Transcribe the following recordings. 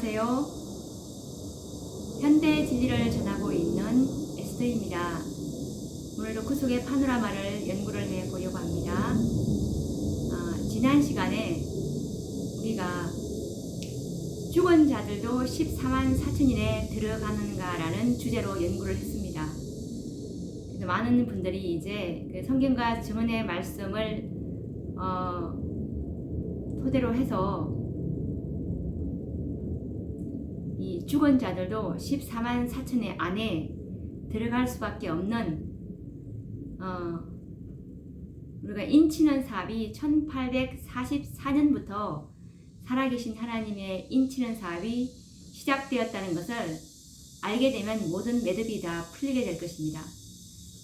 안녕하세요. 현대 진리를 전하고 있는 에스더입니다. 오늘도 그 속의 파노라마를 연구를 해 보려고 합니다. 지난 시간에 우리가 죽은 자들도 14만 4천인에 들어가는가 라는 주제로 연구를 했습니다. 그래서 많은 분들이 이제 그 성경과 증언의 말씀을 토대로 해서 이 죽은 자들도 14만 4천의 안에 들어갈 수밖에 없는 우리가 인치는 사업이 1844년부터 살아계신 하나님의 인치는 사업이 시작되었다는 것을 알게 되면 모든 매듭이 다 풀리게 될 것입니다.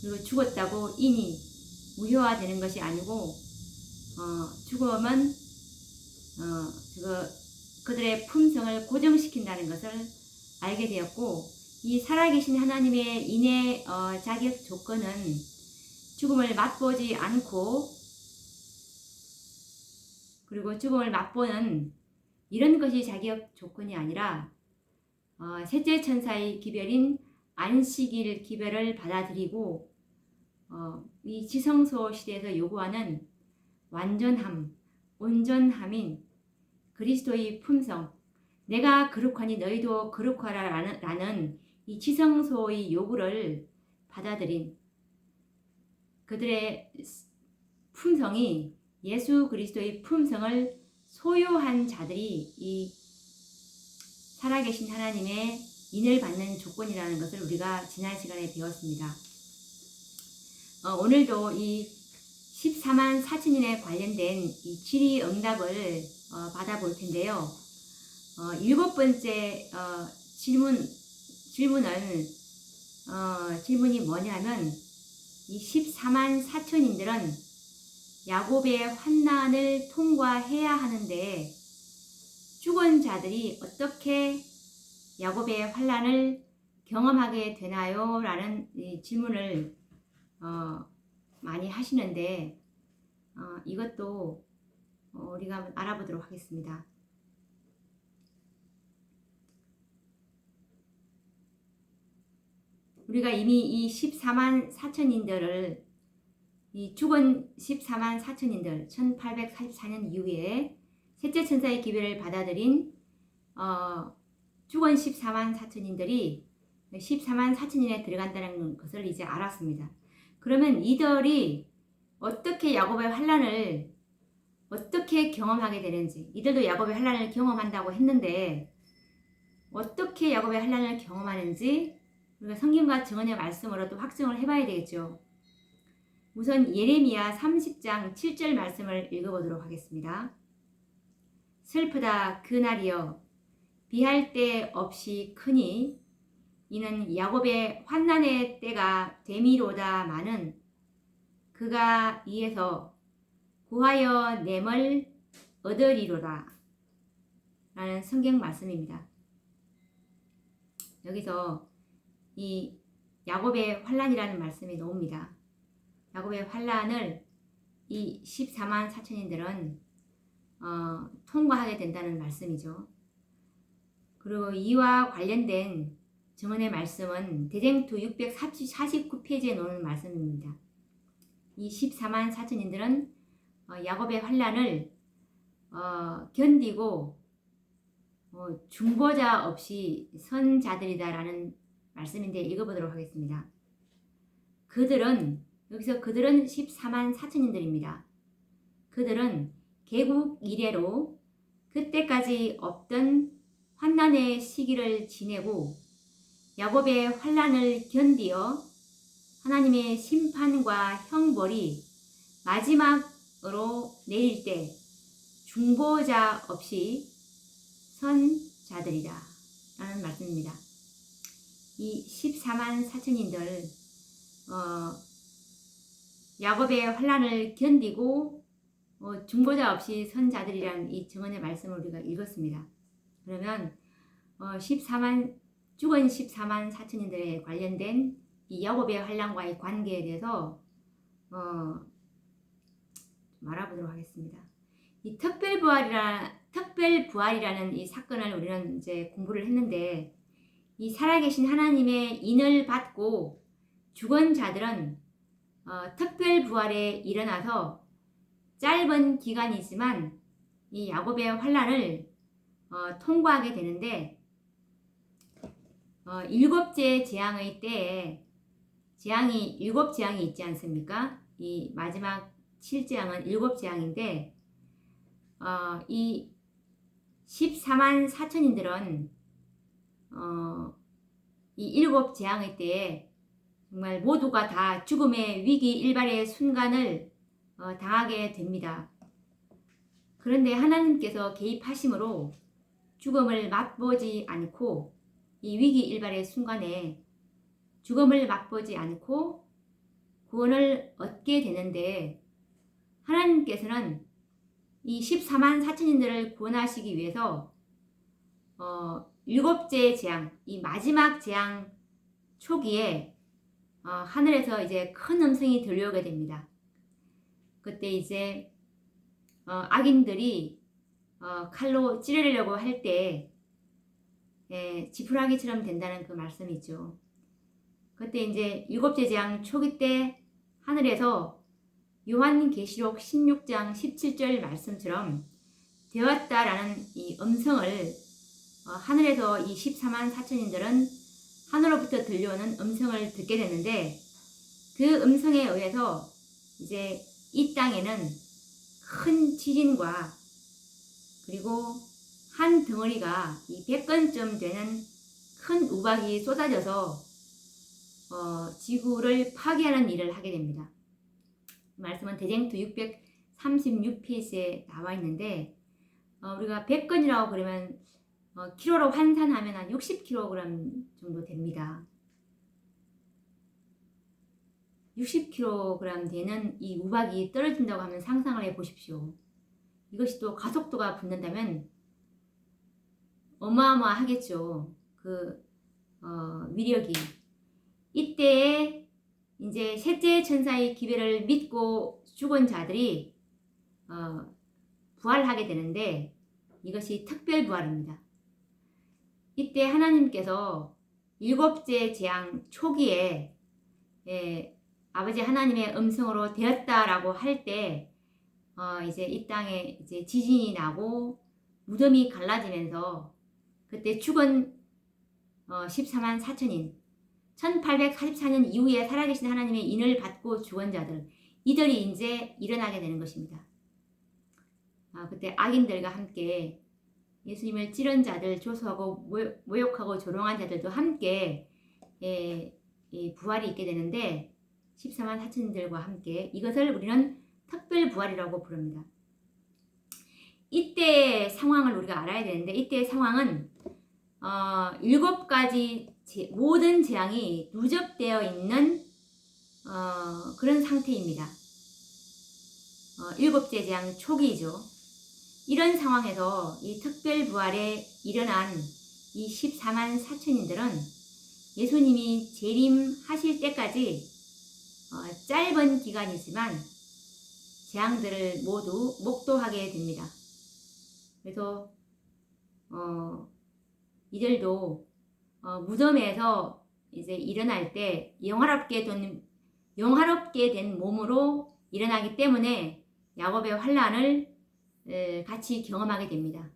그리고 죽었다고 인이 무효화되는 것이 아니고 죽음은 그들의 품성을 고정시킨다는 것을 알게 되었고, 이 살아계신 하나님의 인의 자격 조건은 죽음을 맛보지 않고, 그리고 죽음을 맛보는 이런 것이 자격 조건이 아니라 셋째 천사의 기별인 안식일 기별을 받아들이고 이 지성소 시대에서 요구하는 완전함, 온전함인 그리스도의 품성, 내가 거룩하니 너희도 거룩하라 라는 이 지성소의 요구를 받아들인 그들의 품성이 예수 그리스도의 품성을 소유한 자들이 이 살아계신 하나님의 인을 받는 조건이라는 것을 우리가 지난 시간에 배웠습니다. 오늘도 이 14만 4천인에 관련된 이 질의응답을 받아볼 텐데요. 일곱 번째 질문이 뭐냐면, 이 14만 4천인들은 야곱의 환난을 통과해야 하는데 죽은 자들이 어떻게 야곱의 환난을 경험하게 되나요? 라는 이 질문을 많이 하시는데 이것도 우리가 한번 알아보도록 하겠습니다. 우리가 이미 이 14만 4천인들을, 이 죽은 14만 4천인들, 1844년 이후에 셋째 천사의 기별을 받아들인 죽은 14만 4천인들이 14만 4천인에 들어간다는 것을 이제 알았습니다. 그러면 이들이 어떻게 야곱의 환난을 어떻게 경험하게 되는지, 이들도 야곱의 환난을 경험한다고 했는데 어떻게 야곱의 환난을 경험하는지 우리가 성경과 증언의 말씀으로 또 확증을 해봐야 되겠죠. 우선 예레미야 30장 7절 말씀을 읽어보도록 하겠습니다. 슬프다 그날이여, 비할 데 없이 크니 이는 야곱의 환난의 때가 됨이로다마는 그가 이에서 구하여 냄을 얻으리로다 라는 성경 말씀입니다. 여기서 이 야곱의 환난이라는 말씀이 나옵니다. 야곱의 환난을 이 14만 4천인들은 통과하게 된다는 말씀이죠. 그리고 이와 관련된 증언의 말씀은 대쟁투 649페이지에 나오는 말씀입니다. 이 14만 4천인들은 야곱의 환난을 견디고 중보자 없이 선 자들이다라는 말씀인데 읽어보도록 하겠습니다. 그들은 14만 4천인들입니다. 그들은 개국 이래로 그때까지 없던 환난의 시기를 지내고 야곱의 환난을 견디어 하나님의 심판과 형벌이 마지막으로 내릴 때 중보자 없이 선 자들이다 라는 말씀입니다. 이 14만 4천인들 야곱의 환난을 견디고 중보자 없이 선 자들이라는 이 증언의 말씀을 우리가 읽었습니다. 그러면 죽은 14만 4천인들에 관련된 이 야곱의 환난과의 관계에 대해서 좀 알아보도록 하겠습니다. 이 특별부활이라 특별 부활이라는 이 사건을 우리는 이제 공부를 했는데, 이 살아계신 하나님의 인을 받고 죽은 자들은 특별 부활에 일어나서 짧은 기간이지만 이 야곱의 환란을 통과하게 되는데, 일곱째 재앙의 때에 재앙이 일곱 재앙이 있지 않습니까? 이 마지막 7재앙은 일곱 재앙인데, 이 14만 4천인들은 이 일곱 재앙의 때에 정말 모두가 다 죽음의 위기 일발의 순간을 당하게 됩니다. 그런데 하나님께서 개입하심으로 죽음을 맛보지 않고 이 위기 일발의 순간에 죽음을 맛보지 않고 구원을 얻게 되는데, 하나님께서는 이 14만 4천인들을 구원하시기 위해서 일곱째 재앙, 이 마지막 재앙 초기에 하늘에서 이제 큰 음성이 들려오게 됩니다. 그때 이제 악인들이 칼로 찌르려고 할 때 지푸라기처럼 된다는 그 말씀이죠. 그때 이제 일곱째 재앙 초기 때 하늘에서 요한계시록 16장 17절 말씀처럼 되었다라는 이 음성을 하늘에서 이 14만 4천인들은 하늘로부터 들려오는 음성을 듣게 되는데, 그 음성에 의해서 이제 이 땅에는 큰 지진과 그리고 한 덩어리가 이 100건쯤 되는 큰 우박이 쏟아져서 지구를 파괴하는 일을 하게 됩니다. 말씀은 대쟁투 636페이지에 나와 있는데, 우리가 100건이라고 그러면 키로로 환산하면 한 60kg 정도 됩니다. 60kg 되는 이 우박이 떨어진다고 하면 상상을 해 보십시오. 이것이 또 가속도가 붙는다면 어마어마하겠죠. 그 위력이. 이때에 이제 셋째 천사의 기별을 믿고 죽은 자들이 부활하게 되는데, 이것이 특별 부활입니다. 이때 하나님께서 일곱째 재앙 초기에 아버지 하나님의 음성으로 되었다라고 할 때 이제 이 땅에 이제 지진이 나고 무덤이 갈라지면서 그때 죽은 14만 4천인 1844년 이후에 살아계신 하나님의 인을 받고 죽은 자들, 이들이 이제 일어나게 되는 것입니다. 그때 악인들과 함께 예수님을 찌른 자들, 조소하고 모욕하고 조롱한 자들도 함께 부활이 있게 되는데, 14만 4천인들과 함께 이것을 우리는 특별 부활이라고 부릅니다. 이때의 상황을 우리가 알아야 되는데, 이때의 상황은 7가지 모든 재앙이 누적되어 있는 그런 상태입니다. 7째 재앙 초기이죠. 이런 상황에서 이 특별 부활에 일어난 이 14만 4천인들은 예수님이 재림하실 때까지 짧은 기간이지만 재앙들을 모두 목도하게 됩니다. 그래서 이들도 무덤에서 이제 일어날 때 영화롭게 된 몸으로 일어나기 때문에 야곱의 환란을 같이 경험하게 됩니다.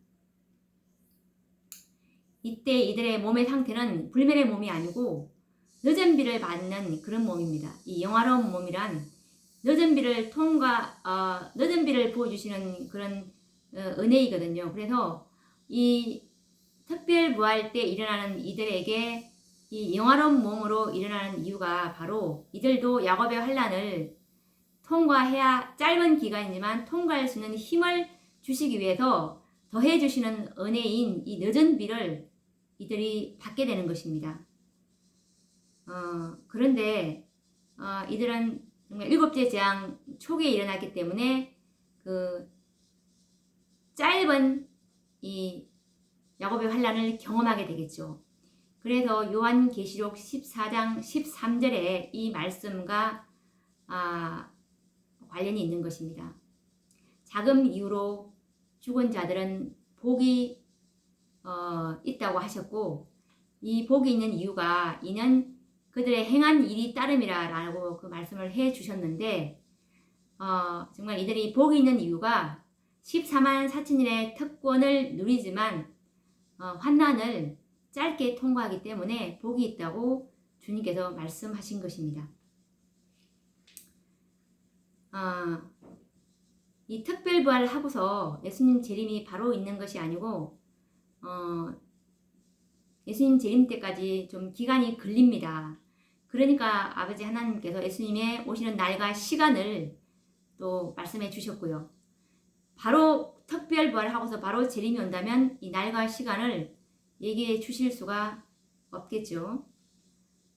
이때 이들의 몸의 상태는 불멸의 몸이 아니고 늦은 비를 맞는 그런 몸입니다. 이 영화로운 몸이란 늦은 비를 부어주시는 그런 은혜이거든요. 그래서 이 특별 부활 때 일어나는 이들에게 이 영화로운 몸으로 일어나는 이유가 바로 이들도 야곱의 환란을 통과해야, 짧은 기간이지만 통과할 수 있는 힘을 주시기 위해서 더해 주시는 은혜인 이 늦은 비를 이들이 받게 되는 것입니다. 그런데 이들은 정말 7째 재앙 초기에 일어났기 때문에 그 짧은 이 야곱의 환란을 경험하게 되겠죠. 그래서 요한계시록 14장 13절에 이 말씀과 관련이 있는 것입니다. 자금 이후로 죽은 자들은 복이 있다고 하셨고, 이 복이 있는 이유가 이는 그들의 행한 일이 따름이라 라고 그 말씀을 해 주셨는데, 정말 이들이 복이 있는 이유가 14만 4천일의 특권을 누리지만 환난을 짧게 통과하기 때문에 복이 있다고 주님께서 말씀하신 것입니다. 이 특별부활을 하고서 예수님 재림이 바로 있는 것이 아니고 예수님 재림 때까지 좀 기간이 걸립니다. 그러니까 아버지 하나님께서 예수님의 오시는 날과 시간을 또 말씀해 주셨고요. 바로 특별부활을 하고서 바로 재림이 온다면 이 날과 시간을 얘기해 주실 수가 없겠죠.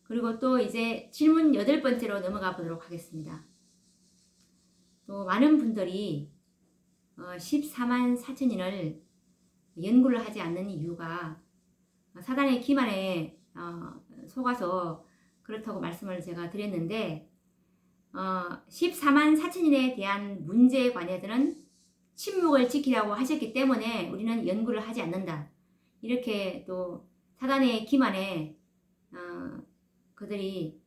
그리고 또 이제 질문 8번째로 넘어가 보도록 하겠습니다. 또 많은 분들이 14만 4천인을 연구를 하지 않는 이유가 사단의 기만에 속아서 그렇다고 말씀을 제가 드렸는데, 14만 4천인에 대한 문제에 관해서는 침묵을 지키라고 하셨기 때문에 우리는 연구를 하지 않는다. 이렇게 또 사단의 기만에 그들이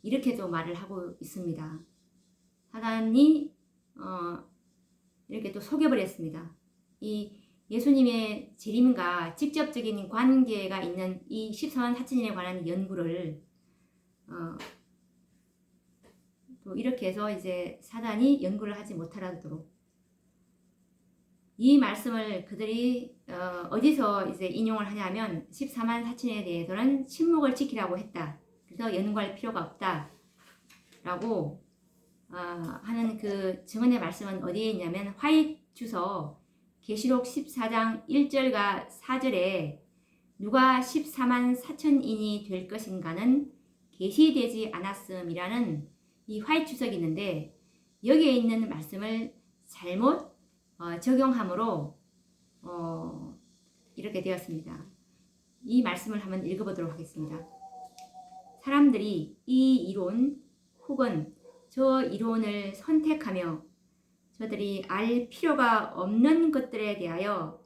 이렇게도 말을 하고 있습니다. 사단이 이렇게 또 속여버렸습니다. 이 예수님의 재림과 직접적인 관계가 있는 이 14만 4천인에 관한 연구를 또 이렇게 해서 이제 사단이 연구를 하지 못하도록 이 말씀을 그들이 어디서 이제 인용을 하냐면 14만 4천에 대해서는 침묵을 지키라고 했다. 그래서 연구할 필요가 없다. 라고 하는 그 증언의 말씀은 어디에 있냐면 화이트주서 계시록 14장 1절과 4절에 누가 14만 4천인이 될 것인가는 계시되지 않았음이라는 이 화이트주석이 있는데, 여기에 있는 말씀을 잘못 적용함으로 이렇게 되었습니다. 이 말씀을 한번 읽어보도록 하겠습니다. 사람들이 이 이론 혹은 저 이론을 선택하며 저들이 알 필요가 없는 것들에 대하여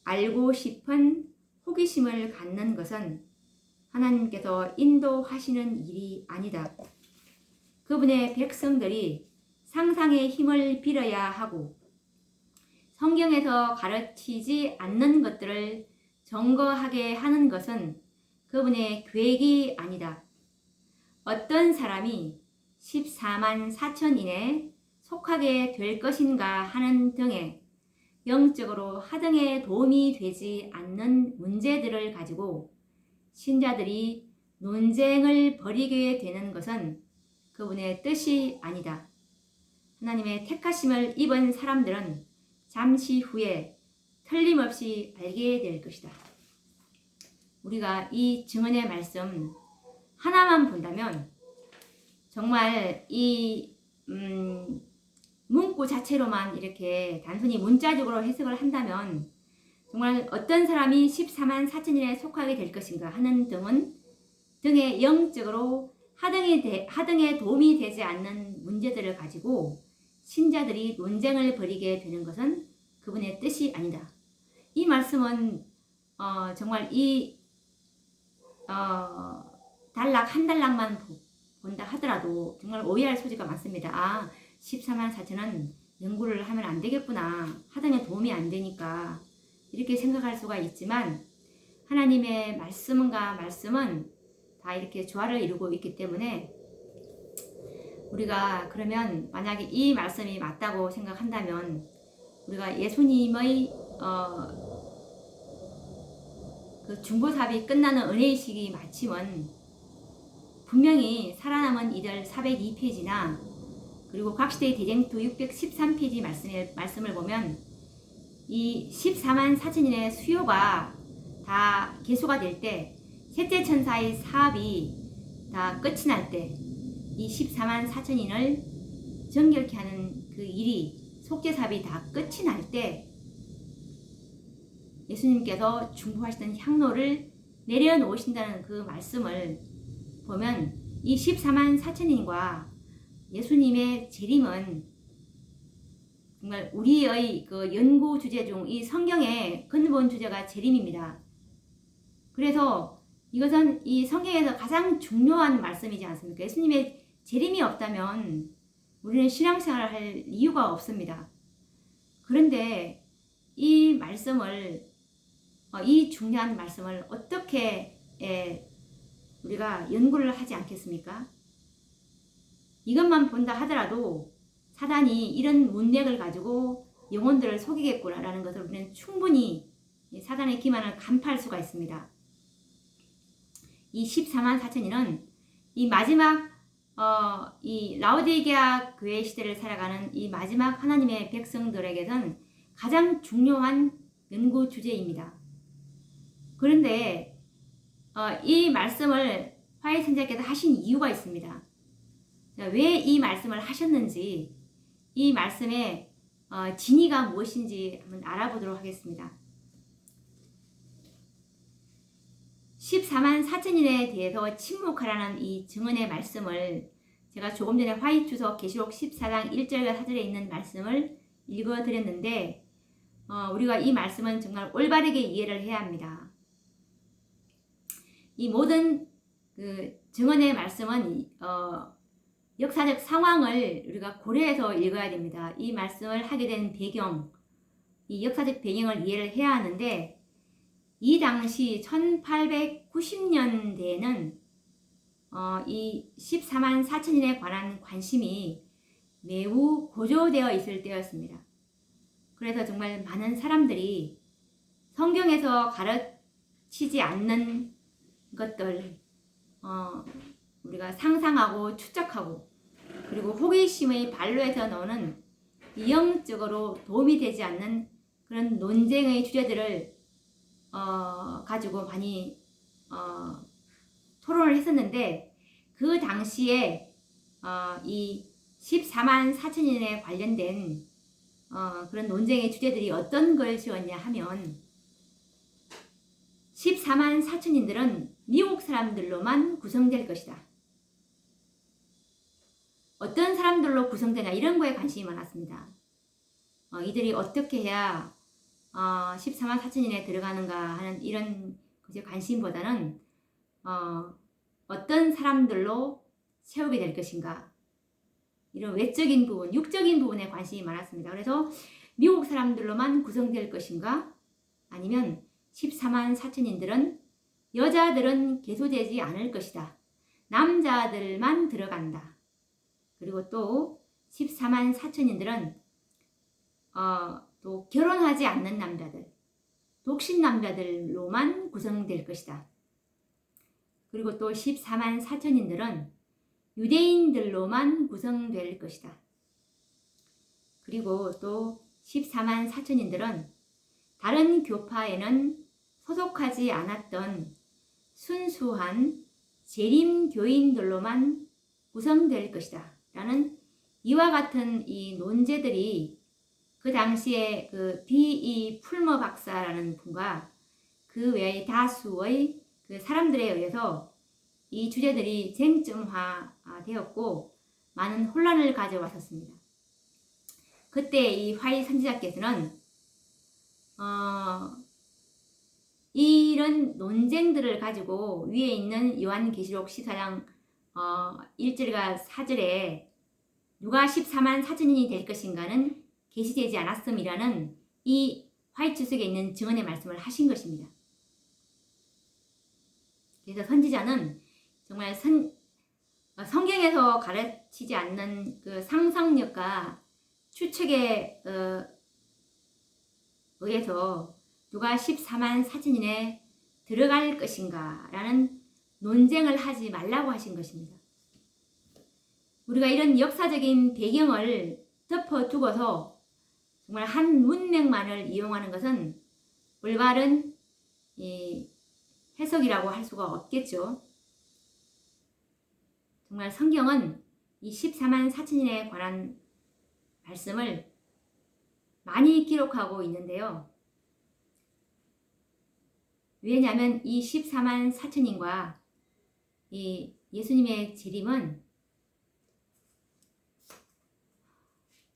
알고 싶은 호기심을 갖는 것은 하나님께서 인도하시는 일이 아니다. 그분의 백성들이 상상의 힘을 빌어야 하고 성경에서 가르치지 않는 것들을 증거하게 하는 것은 그분의 계획이 아니다. 어떤 사람이 14만 4천인에 속하게 될 것인가 하는 등의 영적으로 하등에 도움이 되지 않는 문제들을 가지고 신자들이 논쟁을 벌이게 되는 것은 그분의 뜻이 아니다. 하나님의 택하심을 입은 사람들은 잠시 후에 틀림없이 알게 될 것이다. 우리가 이 증언의 말씀 하나만 본다면 정말 이 문구 자체로만 이렇게 단순히 문자적으로 해석을 한다면 정말 어떤 사람이 14만 4천인에 속하게 될 것인가 하는 등의 영적으로 하등에 도움이 되지 않는 문제들을 가지고 신자들이 논쟁을 벌이게 되는 것은 그분의 뜻이 아니다. 이 말씀은 정말 이 단락 한 단락만 본다 하더라도 정말 오해할 소지가 많습니다. 14만 4천은 연구를 하면 안 되겠구나. 하등에 도움이 안 되니까 이렇게 생각할 수가 있지만 하나님의 말씀은 다 이렇게 조화를 이루고 있기 때문에 우리가 그러면 만약에 이 말씀이 맞다고 생각한다면 우리가 예수님의 그 중보사비 끝나는 은혜의 시기 마침은 분명히 살아남은 이들 402페이지나 그리고 각시대의 대쟁투 613페이지 말씀을 보면 이 14만 4천인의 수요가 다 개수가 될 때 셋째 천사의 사업이 다 끝이 날 때 이 14만 4천인을 정결케 하는 그 일이 속죄사업이 다 끝이 날 때 예수님께서 중보하시던 향로를 내려놓으신다는 그 말씀을 보면 이 14만 4천인과 예수님의 재림은 정말 우리의 그 연구 주제 중 이 성경의 근본 주제가 재림입니다. 그래서 이것은 이 성경에서 가장 중요한 말씀이지 않습니까? 예수님의 재림이 없다면 우리는 신앙생활을 할 이유가 없습니다. 그런데 이 말씀을 이 중요한 말씀을 어떻게 우리가 연구를 하지 않겠습니까? 이것만 본다 하더라도 사단이 이런 문맥을 가지고 영혼들을 속이겠구나라는 것을 우리는 충분히 사단의 기만을 간파할 수가 있습니다. 이 14만 4천인은 이 마지막 이 라오디게아 교회 시대를 살아가는 이 마지막 하나님의 백성들에게선 가장 중요한 연구 주제입니다. 그런데 이 말씀을 화해 선지자께서 하신 이유가 있습니다. 왜 이 말씀을 하셨는지, 이 말씀의 진의가 무엇인지 한번 알아보도록 하겠습니다. 14만 4천인에 대해서 침묵하라는 이 증언의 말씀을 제가 조금 전에 화이트서 계시록 14장 1절과 4절에 있는 말씀을 읽어드렸는데 우리가 이 말씀은 정말 올바르게 이해를 해야 합니다. 이 모든 그 증언의 말씀은 역사적 상황을 우리가 고려해서 읽어야 됩니다. 이 말씀을 하게 된 배경, 이 역사적 배경을 이해를 해야 하는데 이 당시 1890년대에는 이 14만 4천인에 관한 관심이 매우 고조되어 있을 때였습니다. 그래서 정말 많은 사람들이 성경에서 가르치지 않는 것들 우리가 상상하고 추측하고 그리고 호기심의 발로에서 나오는 영적으로 도움이 되지 않는 그런 논쟁의 주제들을 가지고 많이 토론을 했었는데 그 당시에 이 14만 4천인에 관련된 그런 논쟁의 주제들이 어떤 것이었냐 하면 14만 4천인들은 미국 사람들로만 구성될 것이다. 어떤 사람들로 구성되냐 이런 거에 관심이 많았습니다. 이들이 어떻게 해야 14만 4천인에 들어가는가 하는 이런 것에 관심보다는 어떤 사람들로 세우게 될 것인가 이런 외적인 부분, 육적인 부분에 관심이 많았습니다. 그래서 미국 사람들로만 구성될 것인가 아니면 14만 4천인들은 여자들은 개소되지 않을 것이다. 남자들만 들어간다. 그리고 또 14만 4천인들은 또 결혼하지 않는 남자들, 독신 남자들로만 구성될 것이다. 그리고 또 14만 4천인들은 유대인들로만 구성될 것이다. 그리고 또 14만 4천인들은 다른 교파에는 소속하지 않았던 순수한 재림 교인들로만 구성될 것이다. 라는 이와 같은 이 논제들이 그 당시에 그 B.E. 풀머 박사라는 분과 그 외의 다수의 그 사람들에 의해서 이 주제들이 쟁점화되었고 많은 혼란을 가져왔었습니다. 그때 이 화이 선지자께서는 이런 논쟁들을 가지고 위에 있는 요한계시록 14장 1절과 4절에 누가 14만 4천인이 될 것인가는 계시되지 않았음이라는 이 화이트 속에 있는 증언의 말씀을 하신 것입니다. 그래서 선지자는 정말 성경에서 가르치지 않는 그 상상력과 추측에 의해서 누가 14만 4천인에 들어갈 것인가 라는 논쟁을 하지 말라고 하신 것입니다. 우리가 이런 역사적인 배경을 덮어두고서 정말 한 문맥만을 이용하는 것은 올바른 해석이라고 할 수가 없겠죠. 정말 성경은 이 14만 4천인에 관한 말씀을 많이 기록하고 있는데요. 왜냐하면 이 14만 4천인과 이 예수님의 재림은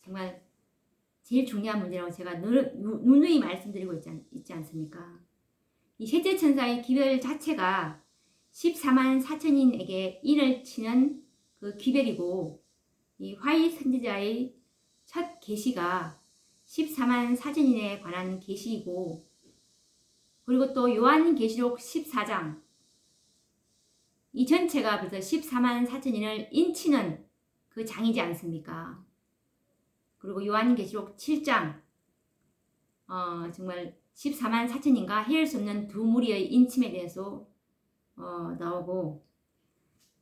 정말 제일 중요한 문제라고 제가 누누이 말씀드리고 있지 않습니까? 이 셋째 천사의 기별 자체가 14만 4천인에게 인을 치는 그 기별이고, 이 화이 선지자의 첫 계시가 14만 4천인에 관한 계시이고, 그리고 또 요한계시록 14장, 이 전체가 벌써 14만 4천인을 인치는 그 장이지 않습니까? 그리고 요한계시록 7장, 정말 14만 4천인가 헤아릴 수 없는 두 무리의 인침에 대해서 나오고,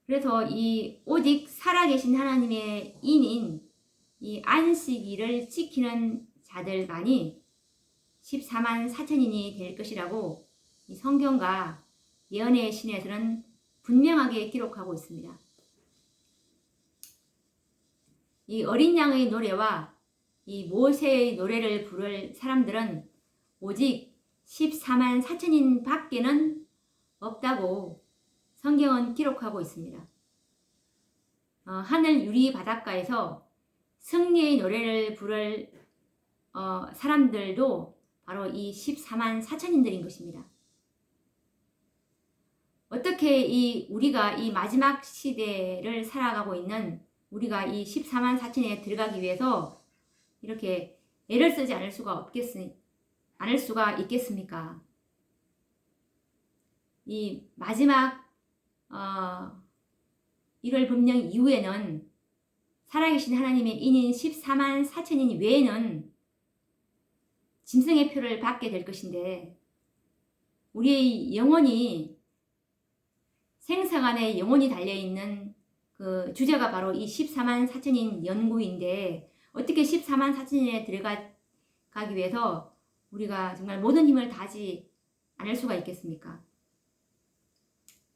그래서 이 오직 살아계신 하나님의 인인 이 안식일을 지키는 자들만이 14만 4천인이 될 것이라고 이 성경과 예언의 신에서는 분명하게 기록하고 있습니다. 이 어린 양의 노래와 이 모세의 노래를 부를 사람들은 오직 14만 4천인 밖에는 없다고 성경은 기록하고 있습니다. 하늘 유리 바닷가에서 승리의 노래를 부를 사람들도 바로 이 14만 4천인들인 것입니다. 어떻게 우리가 이 마지막 시대를 살아가고 있는 우리가 이 14만 4천에 들어가기 위해서 이렇게 애를 쓰지 않을 수가 있겠습니까? 이 마지막 1월 분명 이후에는 살아계신 하나님의 인인 14만 4천인 외에는 짐승의 표를 받게 될 것인데, 우리의 영혼이 생사간에 영혼이 달려있는 그 주제가 바로 이 14만 4천인 연구인데, 어떻게 14만 4천인에 들어가기 위해서 우리가 정말 모든 힘을 다하지 않을 수가 있겠습니까?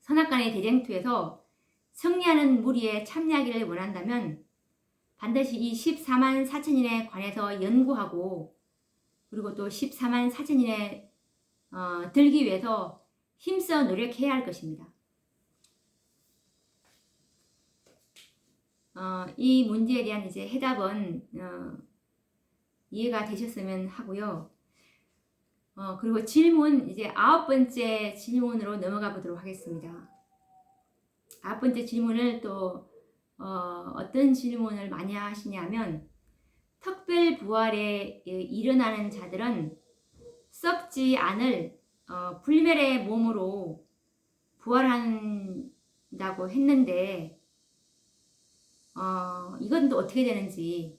선악간의 대쟁투에서 승리하는 무리에 참여하기를 원한다면 반드시 이 14만 4천인에 관해서 연구하고, 그리고 또 14만 4천인에 들기 위해서 힘써 노력해야 할 것입니다. 이 문제에 대한 이제 해답은 이해가 되셨으면 하고요. 그리고 질문, 이제 9번째 질문으로 넘어가 보도록 하겠습니다. 9번째 질문을 또 어떤 질문을 많이 하시냐면, 특별 부활에 일어나는 자들은 썩지 않을 불멸의 몸으로 부활한다고 했는데, 이건 또 어떻게 되는지,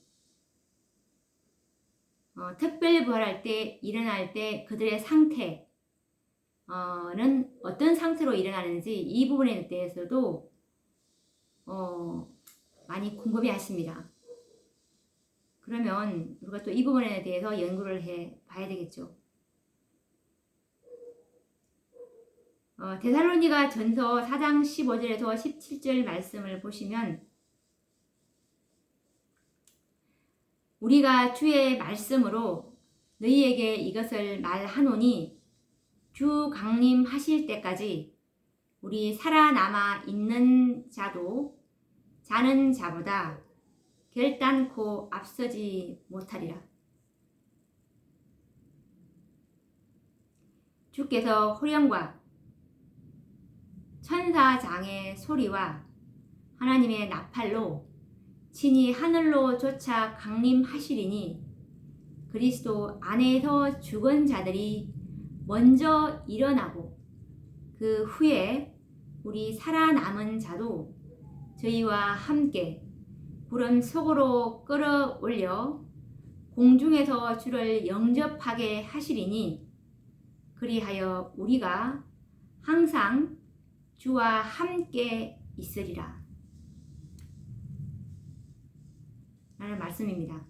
특별 부활할 때, 일어날 때 그들의 상태는 어떤 상태로 일어나는지, 이 부분에 대해서도 많이 궁금해 하십니다. 그러면 우리가 또 이 부분에 대해서 연구를 해 봐야 되겠죠. 데살로니가 전서 4장 15절에서 17절 말씀을 보시면, 우리가 주의 말씀으로 너희에게 이것을 말하노니 주 강림하실 때까지 우리 살아남아 있는 자도 자는 자보다 결단코 앞서지 못하리라. 주께서 호령과 천사장의 소리와 하나님의 나팔로 친히 하늘로 쫓아 강림하시리니, 그리스도 안에서 죽은 자들이 먼저 일어나고 그 후에 우리 살아남은 자도 저희와 함께 구름 속으로 끌어올려 공중에서 주를 영접하게 하시리니, 그리하여 우리가 항상 주와 함께 있으리라. 라는 말씀입니다.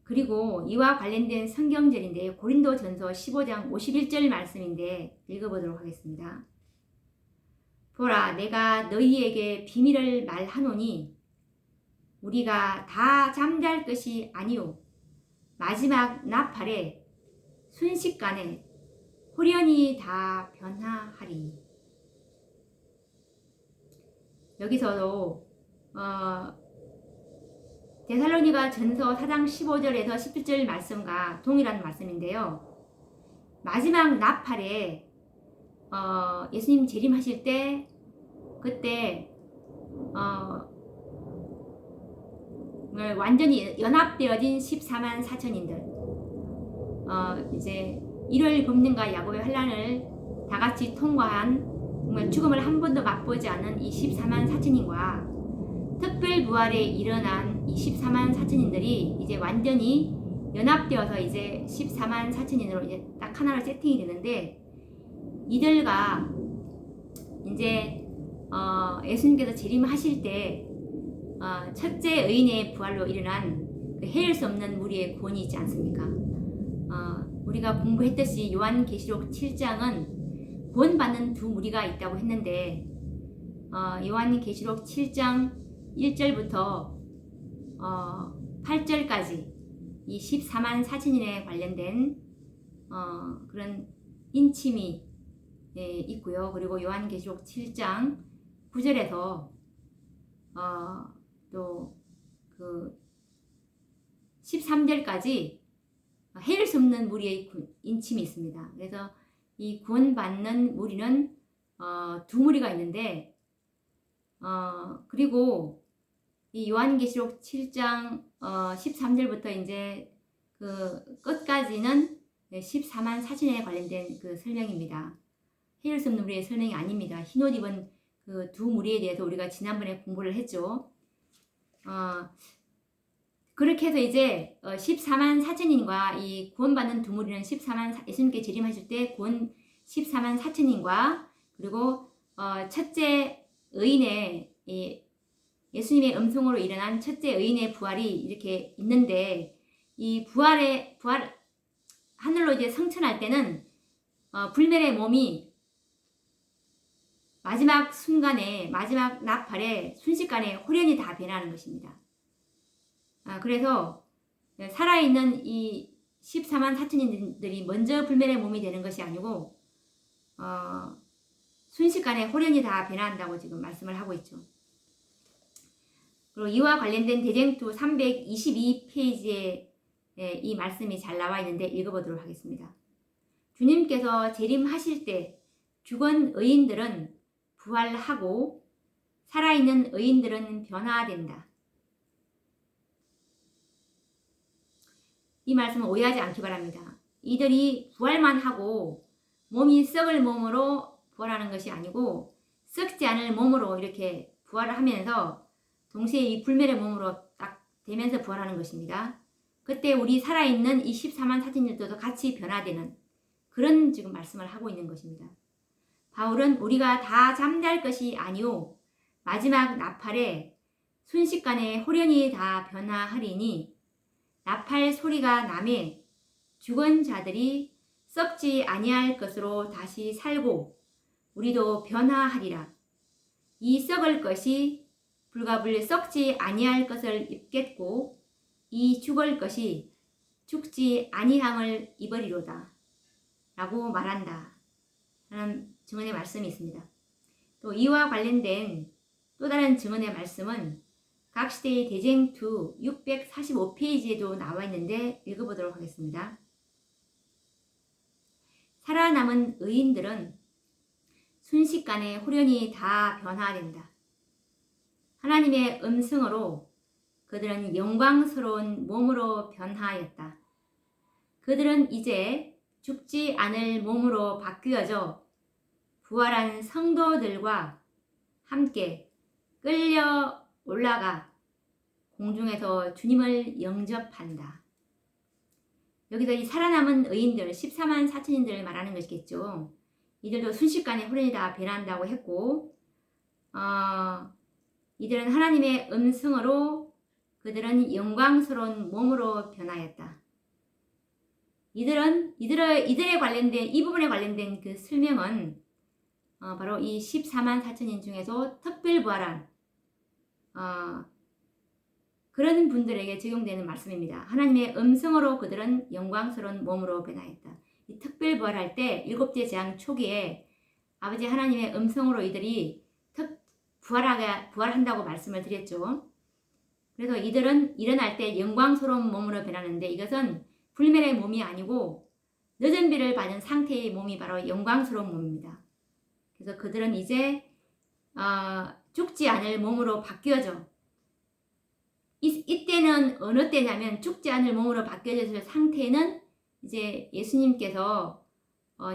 그리고 이와 관련된 성경절인데, 고린도전서 15장 51절 말씀인데 읽어보도록 하겠습니다. 보라, 내가 너희에게 비밀을 말하노니 우리가 다 잠잘 것이 아니요 마지막 나팔에 순식간에 홀연히 다 변화하리. 여기서도 데살로니가 전서 4장 15절에서 17절 말씀과 동일한 말씀인데요. 마지막 나팔에 예수님 재림하실 때 그때 완전히 연합되어진 14만 4천인들 이제 일요일 금년과 야곱의 환란을 다 같이 통과한 정말 죽음을 한 번도 맛보지 않은 이 14만 4천인과 특별 부활에 일어난 이 14만 4천인들이 이제 완전히 연합되어서 이제 14만 4천인으로 이제 딱 하나로 세팅이 되는데, 이들과 이제 예수님께서 재림하실 때 첫째 의인의 부활로 일어난 그 헤일 수 없는 무리의 구원이 있지 않습니까? 우리가 공부했듯이 요한계시록 7장은 구원받는 두 무리가 있다고 했는데, 요한계시록 7장 1절부터 8절까지 이 14만 4천인에 관련된 그런 인침이 있고요. 그리고 요한계시록 7장 9절에서 또 그 13절까지 헤일 수 없는 무리의 인침이 있습니다. 그래서 이 구원받는 무리는 두 무리가 있는데, 그리고 이 요한계시록 7장 13절부터 이제 그 끝까지는 14만 4천에 관련된 그 설명입니다. 헤일 수 없는 무리의 설명이 아닙니다. 흰옷 입은 그 두 무리에 대해서 우리가 지난번에 공부를 했죠. 그렇게 해서 이제 14만 4천인과 이 구원받는 두 무리는 예수님께 재림하실 때 구원 14만 4천인과 그리고 첫째 의인의 예수님의 음성으로 일어난 첫째 의인의 부활이 이렇게 있는데, 이 부활 하늘로 이제 승천할 때는 불멸의 몸이 마지막 순간에 마지막 나팔에 순식간에 홀연히 다 변하는 것입니다. 그래서 살아있는 이 14만 4천인들이 먼저 불멸의 몸이 되는 것이 아니고 순식간에 홀연히 다 변한다고 지금 말씀을 하고 있죠. 그리고 이와 관련된 대쟁투 322페이지에 이 말씀이 잘 나와 있는데 읽어보도록 하겠습니다. 주님께서 재림하실 때 죽은 의인들은 부활하고 살아있는 의인들은 변화된다. 이 말씀은 오해하지 않기 바랍니다. 이들이 부활만 하고 몸이 썩을 몸으로 부활하는 것이 아니고, 썩지 않을 몸으로 이렇게 부활을 하면서 동시에 이 불멸의 몸으로 딱 되면서 부활하는 것입니다. 그때 우리 살아있는 이 14만 4천인들도 같이 변화되는 그런 지금 말씀을 하고 있는 것입니다. 바울은 우리가 다 잠잘 것이 아니오 마지막 나팔에 순식간에 홀연히 다 변화하리니 나팔 소리가 나매 죽은 자들이 썩지 아니할 것으로 다시 살고 우리도 변화하리라. 이 썩을 것이 불가불 썩지 아니할 것을 입겠고 이 죽을 것이 죽지 아니함을 입으리로다 라고 말한다 라는 증언의 말씀이 있습니다. 또 이와 관련된 또 다른 증언의 말씀은 각 시대의 대쟁투 645페이지에도 나와 있는데 읽어보도록 하겠습니다. 살아남은 의인들은 순식간에 홀연히 다 변화된다. 하나님의 음성으로 그들은 영광스러운 몸으로 변화하였다. 그들은 이제 죽지 않을 몸으로 바뀌어져 부활한 성도들과 함께 끌려 올라가 공중에서 주님을 영접한다. 여기서 이 살아남은 의인들 14만 4천인들을 말하는 것이겠죠. 이들도 순식간에 홀연히 다 변한다고 했고, 이들은 하나님의 음성으로 그들은 영광스러운 몸으로 변하였다. 이들에 관련된 이 부분에 관련된 그 설명은 바로 이 14만 4천인 중에서 특별 부활한 그런 분들에게 적용되는 말씀입니다. 하나님의 음성으로 그들은 영광스러운 몸으로 변하였다. 이 특별 부활할 때 일곱째 재앙 초기에 아버지 하나님의 음성으로 이들이 부활한다고 말씀을 드렸죠. 그래서 이들은 일어날 때 영광스러운 몸으로 변하는데 이것은 불멸의 몸이 아니고 늦은 비를 받은 상태의 몸이 바로 영광스러운 몸입니다. 그래서 그들은 이제 죽지 않을 몸으로 바뀌어져. 이때는 어느 때냐면 죽지 않을 몸으로 바뀌어졌을 상태는 이제 예수님께서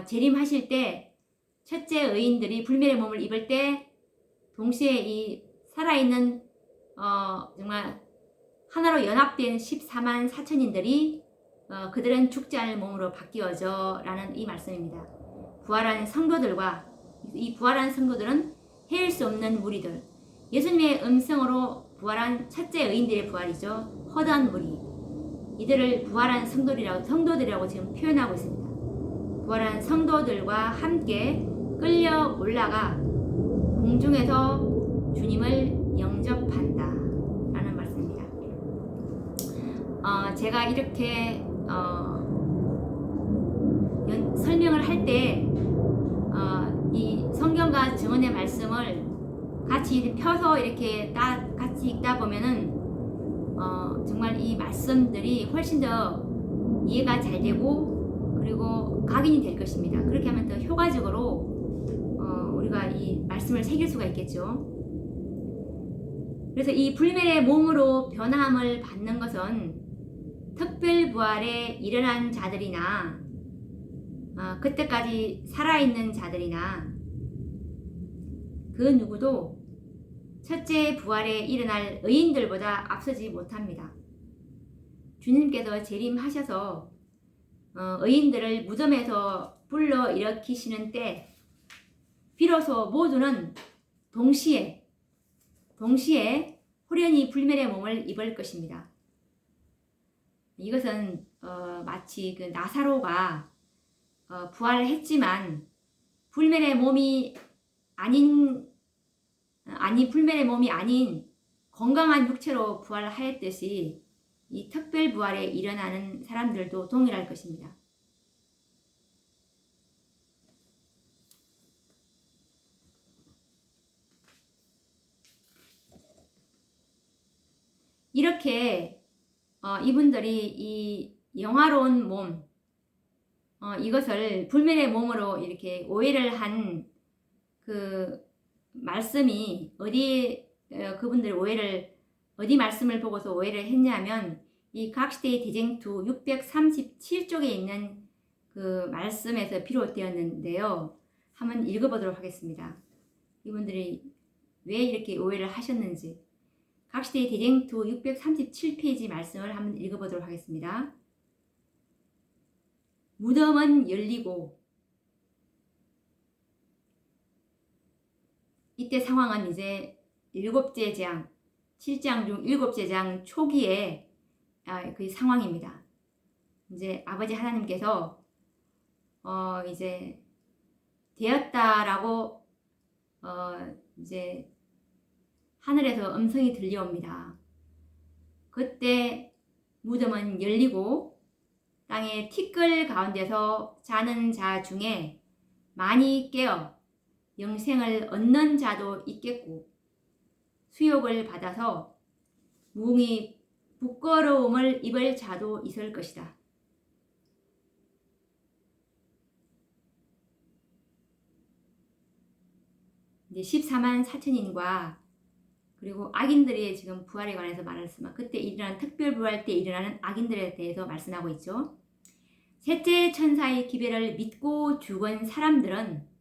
재림하실 때 첫째 의인들이 불멸의 몸을 입을 때 동시에 이 살아있는 정말 하나로 연합된 14만 4천인들이 그들은 죽지 않을 몸으로 바뀌어져 라는 이 말씀입니다. 부활한 성도들과 이 부활한 성도들은 헤일 수 없는 무리들, 예수님의 음성으로 부활한 첫째 의인들의 부활이죠. 허다한 무리, 이들을 부활한 성도들이라고 지금 표현하고 있습니다. 부활한 성도들과 함께 끌려 올라가 공중에서 주님을 영접한다 라는 말씀입니다. 제가 이렇게 설명을 할 때 이 성경과 증언의 말씀을 같이 펴서 이렇게 같이 읽다 보면은 정말 이 말씀들이 훨씬 더 이해가 잘 되고 그리고 각인이 될 것입니다. 그렇게 하면 더 효과적으로 우리가 이 말씀을 새길 수가 있겠죠. 그래서 이 불멸의 몸으로 변함을 받는 것은 특별 부활에 일어난 자들이나 그때까지 살아있는 자들이나 그 누구도 첫째 부활에 일어날 의인들보다 앞서지 못합니다. 주님께서 재림하셔서 의인들을 무덤에서 불러 일으키시는 때 비로소 모두는 동시에 호련히 불멸의 몸을 입을 것입니다. 이것은 마치 그 나사로가 부활했지만 불멸의 몸이 아닌 건강한 육체로 부활하였듯이 이 특별 부활에 일어나는 사람들도 동일할 것입니다. 이렇게 이분들이 이 영화로운 몸, 이것을 불멸의 몸으로 이렇게 오해를 한 그 말씀이 그분들이 오해를 어디 말씀을 보고서 오해를 했냐면 이 각시대의 대쟁투 637쪽에 있는 그 말씀에서 비롯되었는데요. 한번 읽어보도록 하겠습니다. 이분들이 왜 이렇게 오해를 하셨는지 각시대의 대쟁투 637페이지 말씀을 한번 읽어보도록 하겠습니다. 무덤은 열리고 이때 상황은 이제 7째 장, 7장 중 7째 장 초기에 그 상황입니다. 이제 아버지 하나님께서 이제 되었다라고 이제 하늘에서 음성이 들려옵니다. 그때 무덤은 열리고 땅의 티끌 가운데서 자는 자 중에 많이 깨어 영생을 얻는 자도 있겠고 수욕을 받아서 무궁히 부끄러움을 입을 자도 있을 것이다. 이제 14만 4천인과 그리고 악인들의 지금 부활에 관해서 말했지만 그때 일어나는 특별 부활 때 일어나는 악인들에 대해서 말씀하고 있죠. 셋째 천사의 기별을 믿고 죽은 사람들은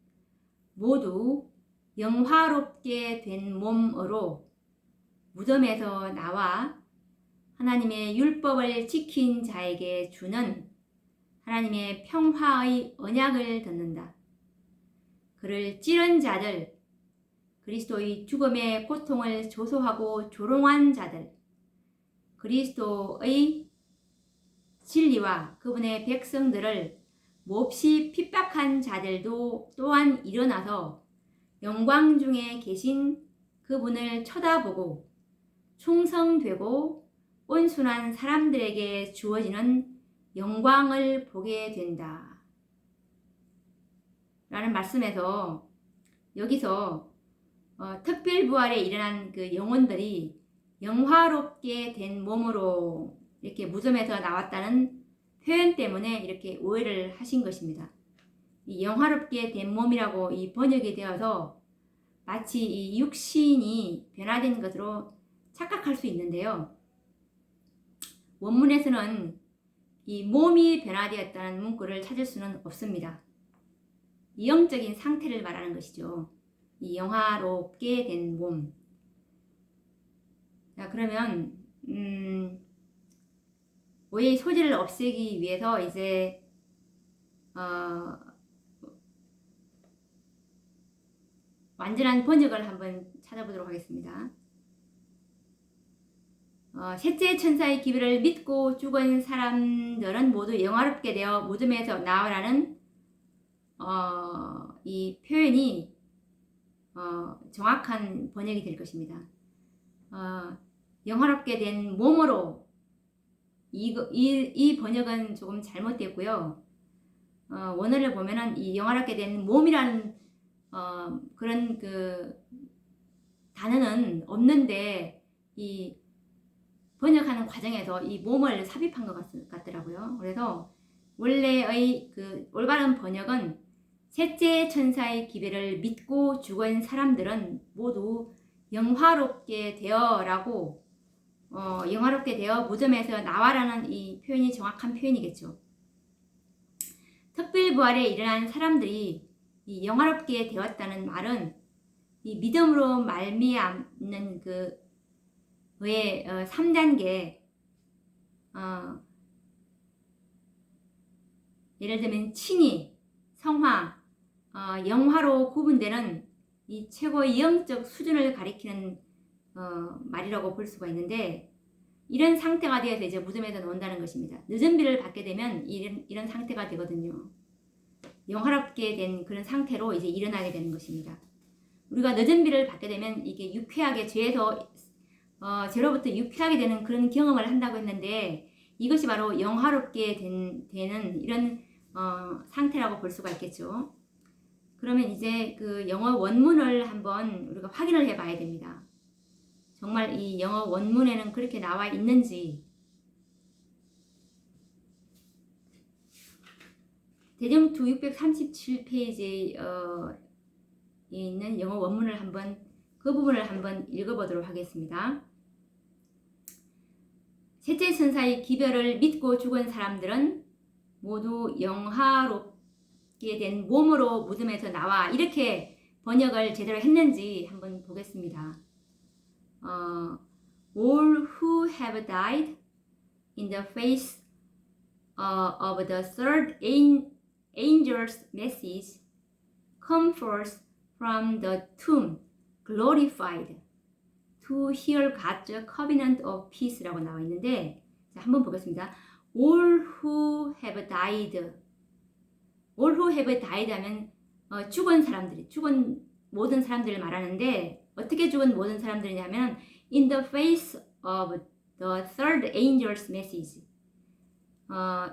모두 영화롭게 된 몸으로 무덤에서 나와 하나님의 율법을 지킨 자에게 주는 하나님의 평화의 언약을 듣는다. 그를 찌른 자들, 그리스도의 죽음의 고통을 조소하고 조롱한 자들, 그리스도의 진리와 그분의 백성들을 몹시 핍박한 자들도 또한 일어나서 영광 중에 계신 그분을 쳐다보고 충성되고 온순한 사람들에게 주어지는 영광을 보게 된다. 라는 말씀에서 여기서 특별부활에 일어난 그 영혼들이 영화롭게 된 몸으로 이렇게 무덤에서 나왔다는 표현 때문에 이렇게 오해를 하신 것입니다. 이 영화롭게 된 몸이라고 이 번역이 되어서 마치 이 육신이 변화된 것으로 착각할 수 있는데요. 원문에서는 이 몸이 변화되었다는 문구를 찾을 수는 없습니다. 이 영적인 상태를 말하는 것이죠. 이 영화롭게 된 몸. 자, 그러면 오해의 소지를 없애기 위해서 이제 완전한 번역을 한번 찾아보도록 하겠습니다. 셋째 천사의 기별을 믿고 죽은 사람들은 모두 영화롭게 되어 무덤에서 나오라는 이 표현이 정확한 번역이 될 것입니다. 영화롭게 된 몸으로 이 번역은 조금 잘못됐고요. 원어를 보면은 이 영화롭게 된 몸이라는 그런 그 단어는 없는데 이 번역하는 과정에서 이 몸을 삽입한 것 같더라고요. 그래서 원래의 그 올바른 번역은 셋째 천사의 기별을 믿고 죽은 사람들은 모두 영화롭게 되어라고 영화롭게 되어 무덤에서 나와라는 이 표현이 정확한 표현이겠죠. 특별부활에 일어난 사람들이 이 영화롭게 되었다는 말은 이 믿음으로 말미암는 그 의 3단계 예를 들면 칭의, 성화, 영화로 구분되는 이 최고의 영적 수준을 가리키는 말이라고 볼 수가 있는데 이런 상태가 되어서 이제 무덤에서 나온다는 것입니다. 늦은 비를 받게 되면 이런 상태가 되거든요. 영화롭게 된 그런 상태로 이제 일어나게 되는 것입니다. 우리가 늦은 비를 받게 되면 이게 유쾌하게 죄로부터 유쾌하게 되는 그런 경험을 한다고 했는데 이것이 바로 영화롭게 되는 이런 상태라고 볼 수가 있겠죠. 그러면 이제 그 영어 원문을 한번 우리가 확인을 해 봐야 됩니다. 정말 이 영어 원문에는 그렇게 나와 있는지. 대정투 637페이지에 있는 영어 원문을 그 부분을 한번 읽어보도록 하겠습니다. 셋째 천사의 기별을 믿고 죽은 사람들은 모두 영화롭게 된 몸으로 무덤에서 나와 이렇게 번역을 제대로 했는지 한번 보겠습니다. All who have died in the face of the third angel's message come forth from the tomb glorified to hear God's covenant of peace라고 나와 있는데 자, 한번 보겠습니다. All who have died 하면 죽은 모든 사람들을 말하는데 어떻게 죽은 모든 사람들이냐면 in the face of the third angel's message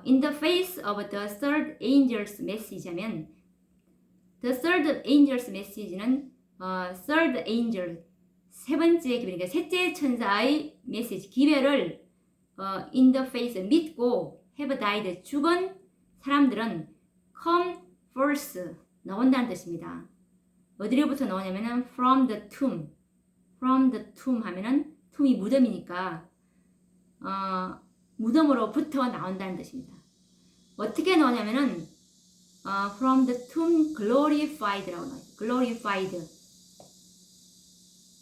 in the face of the third angel's message 하면 the third angel's message는 third angel 세 번째 기별, 그러니까 셋째 천사의 메시지 기별을 in the face 믿고 have died 죽은 사람들은 come forth 나온다는 뜻입니다. 어디로부터 나오냐면은 from the tomb 하면은 tomb이 무덤이니까 무덤으로부터 나온다는 뜻입니다. 어떻게 나오냐면은 from the tomb glorified라고 나와요.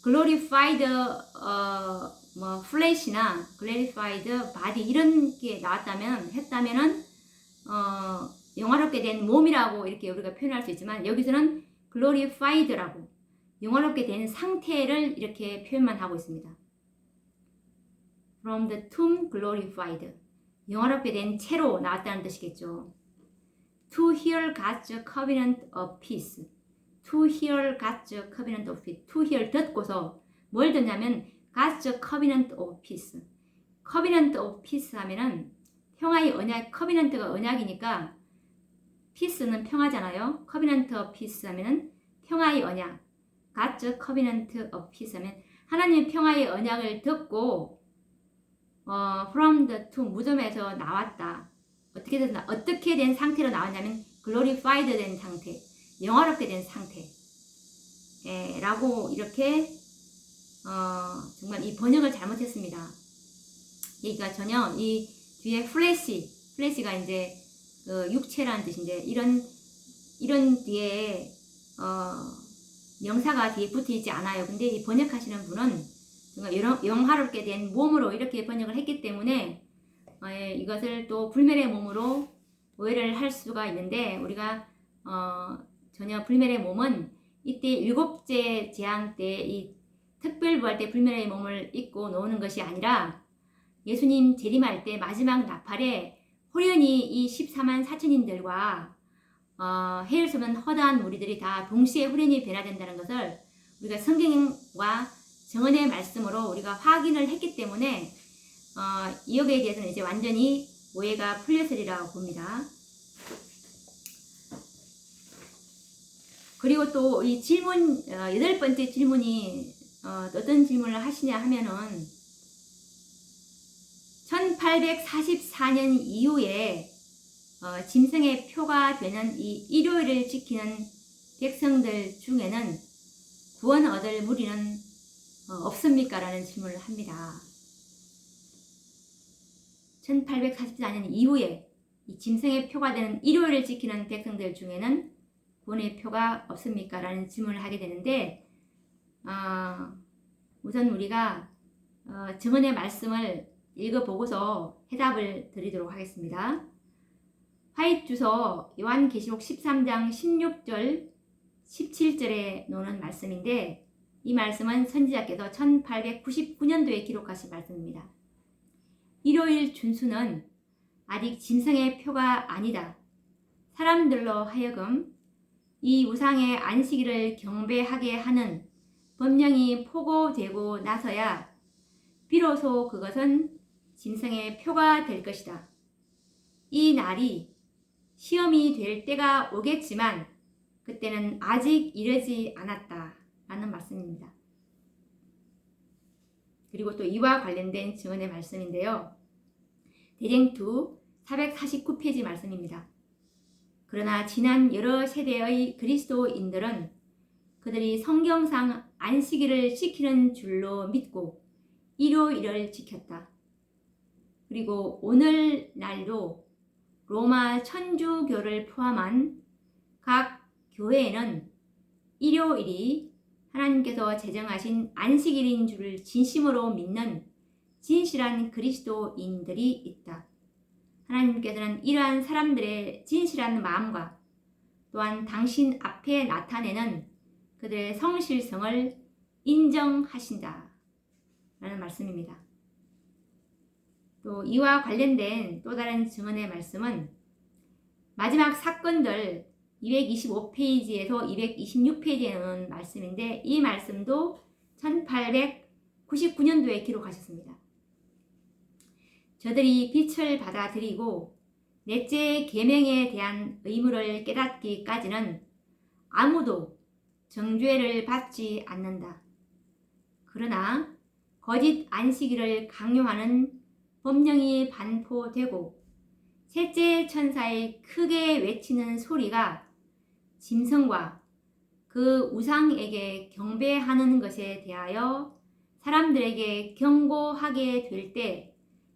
glorified flesh나 glorified body 이런 게 했다면은 영화롭게 된 몸이라고 이렇게 우리가 표현할 수 있지만 여기서는 glorified라고 영화롭게 된 상태를 이렇게 표현만 하고 있습니다. From the tomb glorified 영화롭게 된 채로 나왔다는 뜻이겠죠. To hear God's covenant of peace To hear God's covenant of peace To hear 듣고서 뭘 듣냐면 God's covenant of peace covenant of peace 하면은 평화의 언약 covenant가 언약이니까 peace는 평화잖아요. covenant of peace 하면은 평화의 언약 God's covenant of peace 하면 하나님의 평화의 언약을 듣고 from the tomb, 무덤에서 나왔다. 어떻게 된 상태로 나왔냐면 glorified 된 상태, 영화롭게 된 상태. 라고 이렇게 정말 이 번역을 잘못했습니다. 그러니까 전혀 이 뒤에 플래시가 이제 육체라는 뜻인데 이런 뒤에 명사가 뒤에 붙어 있지 않아요. 근데 이 번역하시는 분은 정말 영화롭게 된 몸으로 이렇게 번역을 했기 때문에 이것을 또 불멸의 몸으로 오해를 할 수가 있는데, 우리가 전혀 불멸의 몸은 이때 일곱째 재앙 때 이 특별부활 때 불멸의 몸을 입고 노는 것이 아니라 예수님 재림할 때 마지막 나팔에 호련히 이 14만 4천인들과 헤일 수 없는 허다한 무리들이 다 동시에 호련히 변화된다는 것을 우리가 성경과 정언의 말씀으로 우리가 확인을 했기 때문에 이 여기에 대해서는 이제 완전히 오해가 풀렸으리라고 봅니다. 그리고 또 이 질문, 8번째 질문이 어떤 질문을 하시냐 하면은 1844년 이후에 짐승의 표가 되는 이 일요일을 지키는 백성들 중에는 구원 얻을 무리는 없습니까? 라는 질문을 합니다. 1844년 이후에 이 짐승의 표가 되는 일요일을 지키는 백성들 중에는 구원의 표가 없습니까? 라는 질문을 하게 되는데, 우선 우리가 정언의 말씀을 읽어보고서 해답을 드리도록 하겠습니다. 화입주서 요한계시록 13장 16절 17절에 놓는 말씀인데, 이 말씀은 선지자께서 1899년도에 기록하신 말씀입니다. 일요일 준수는 아직 짐승의 표가 아니다. 사람들로 하여금 이 우상의 안식일을 경배하게 하는 법령이 포고되고 나서야 비로소 그것은 짐승의 표가 될 것이다. 이 날이 시험이 될 때가 오겠지만 그때는 아직 이르지 않았다 라는 말씀입니다. 그리고 또 이와 관련된 증언의 말씀인데요. 대쟁투 449페이지 말씀입니다. 그러나 지난 여러 세대의 그리스도인들은 그들이 성경상 안식일을 지키는 줄로 믿고 일요일을 지켰다. 그리고 오늘날도 로마 천주교를 포함한 각 교회에는 일요일이 하나님께서 제정하신 안식일인 줄을 진심으로 믿는 진실한 그리스도인들이 있다. 하나님께서는 이러한 사람들의 진실한 마음과 또한 당신 앞에 나타내는 그들의 성실성을 인정하신다 라는 말씀입니다. 또 이와 관련된 또 다른 증언의 말씀은 마지막 사건들 225페이지에서 226페이지에 나오는 말씀인데, 이 말씀도 1899년도에 기록하셨습니다. 저들이 빛을 받아들이고 넷째 계명에 대한 의무를 깨닫기까지는 아무도 정죄를 받지 않는다. 그러나 거짓 안식일을 강요하는 법령이 반포되고 셋째 천사의 크게 외치는 소리가 짐승과 그 우상에게 경배하는 것에 대하여 사람들에게 경고하게 될 때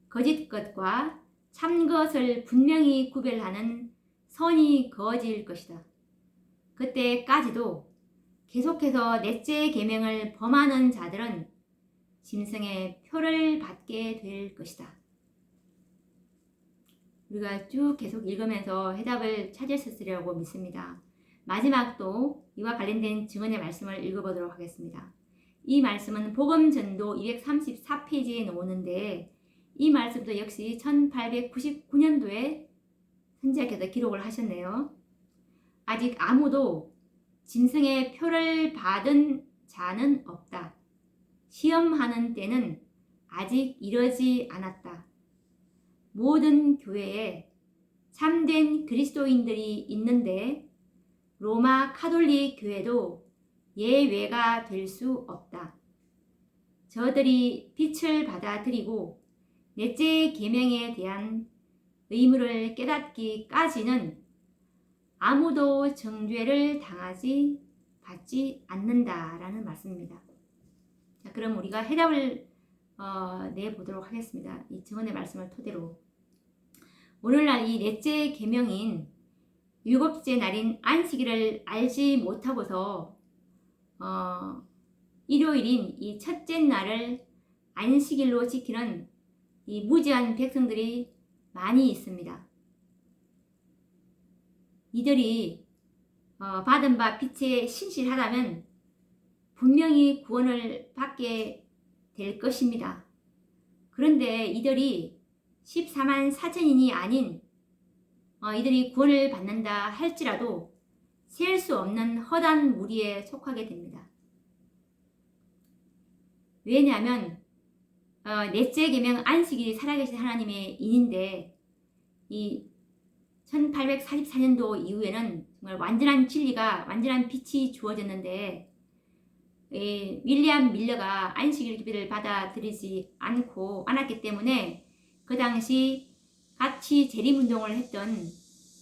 거짓 것과 참 것을 분명히 구별하는 선이 그어질 것이다. 그때까지도 계속해서 넷째 계명을 범하는 자들은 짐승의 표를 받게 될 것이다. 우리가 쭉 계속 읽으면서 해답을 찾으셨으리라고 믿습니다. 마지막도 이와 관련된 증언의 말씀을 읽어보도록 하겠습니다. 이 말씀은 복음전도 234페이지에 나오는데, 이 말씀도 역시 1899년도에 선지자께서 기록을 하셨네요. 아직 아무도 짐승의 표를 받은 자는 없다. 시험하는 때는 아직 이르지 않았다. 모든 교회에 참된 그리스도인들이 있는데 로마 카톨릭 교회도 예외가 될 수 없다. 저들이 빛을 받아들이고 넷째 계명에 대한 의무를 깨닫기까지는 아무도 정죄를 받지 않는다라는 말씀입니다. 자, 그럼 우리가 해답을 내보도록 하겠습니다. 이 증언의 말씀을 토대로 오늘날 이 넷째 계명인 일곱째 날인 안식일을 알지 못하고서 일요일인 이 첫째 날을 안식일로 지키는 이 무지한 백성들이 많이 있습니다. 이들이 받은 바 빛에 신실하다면 분명히 구원을 받게 될 것입니다. 그런데 이들이 14만 4천인이 아닌 이들이 구원을 받는다 할지라도 셀 수 없는 허다한 무리에 속하게 됩니다. 왜냐하면 넷째 계명 안식일이 살아계신 하나님의 인인데 이 1844년도 이후에는 정말 완전한 진리가 완전한 빛이 주어졌는데 윌리엄 밀러가 안식일 기별을 받아들이지 않았기 때문에 그 당시 같이 재림운동을 했던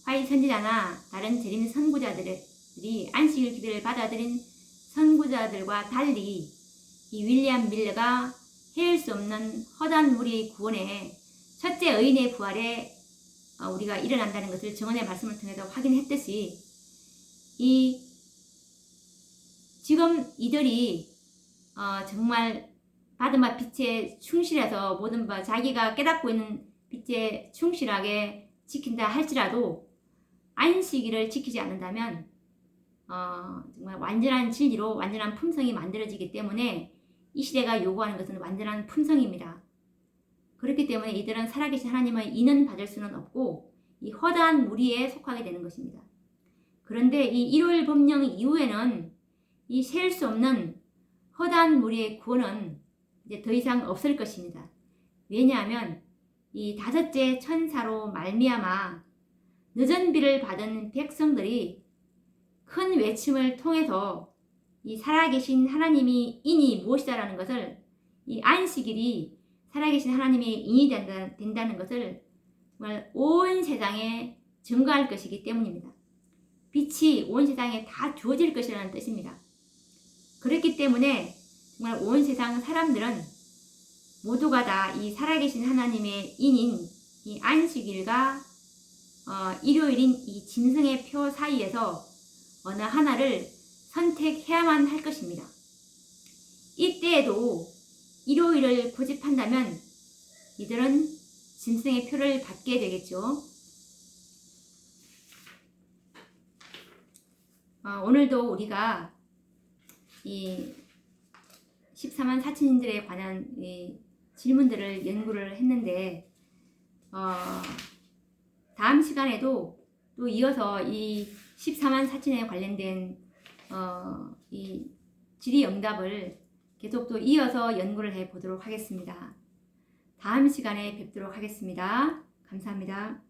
화이 선지자나 다른 재림 선구자들이 안식일 기별을 받아들인 선구자들과 달리 이 윌리엄 밀러가 헤일 수 없는 허다한 무리의 구원에 첫째 의인의 부활에 우리가 일어난다는 것을 증언의 말씀을 통해서 확인했듯이 지금 이들이 정말 받은 바 빛에 충실해서 모든 바 자기가 깨닫고 있는 빛에 충실하게 지킨다 할지라도 안식일을 지키지 않는다면 정말 완전한 진리로 완전한 품성이 만들어지기 때문에 이 시대가 요구하는 것은 완전한 품성입니다. 그렇기 때문에 이들은 살아계신 하나님의 인은 받을 수는 없고 이 허다한 무리에 속하게 되는 것입니다. 그런데 이 일요일 법령 이후에는 이 셀 수 없는 허다한 무리의 구원은 이제 더 이상 없을 것입니다. 왜냐하면 이 다섯째 천사로 말미암아 늦은 비를 받은 백성들이 큰 외침을 통해서 이 살아계신 하나님이 인이 무엇이다라는 것을 이 안식일이 살아계신 하나님의 인이 된다는 것을 정말 온 세상에 증거할 것이기 때문입니다. 빛이 온 세상에 다 주어질 것이라는 뜻입니다. 그렇기 때문에 정말 온 세상 사람들은 모두가 다 이 살아계신 하나님의 인인 이 안식일과 일요일인 이 짐승의 표 사이에서 어느 하나를 선택해야만 할 것입니다. 이때에도 일요일을 고집한다면 이들은 짐승의 표를 받게 되겠죠. 오늘도 우리가 이 14만 4천인들에 관한 이 질문들을 연구를 했는데 다음 시간에도 또 이어서 이 14만 4천에 관련된 이 질의응답을 계속 또 이어서 연구를 해 보도록 하겠습니다. 다음 시간에 뵙도록 하겠습니다. 감사합니다.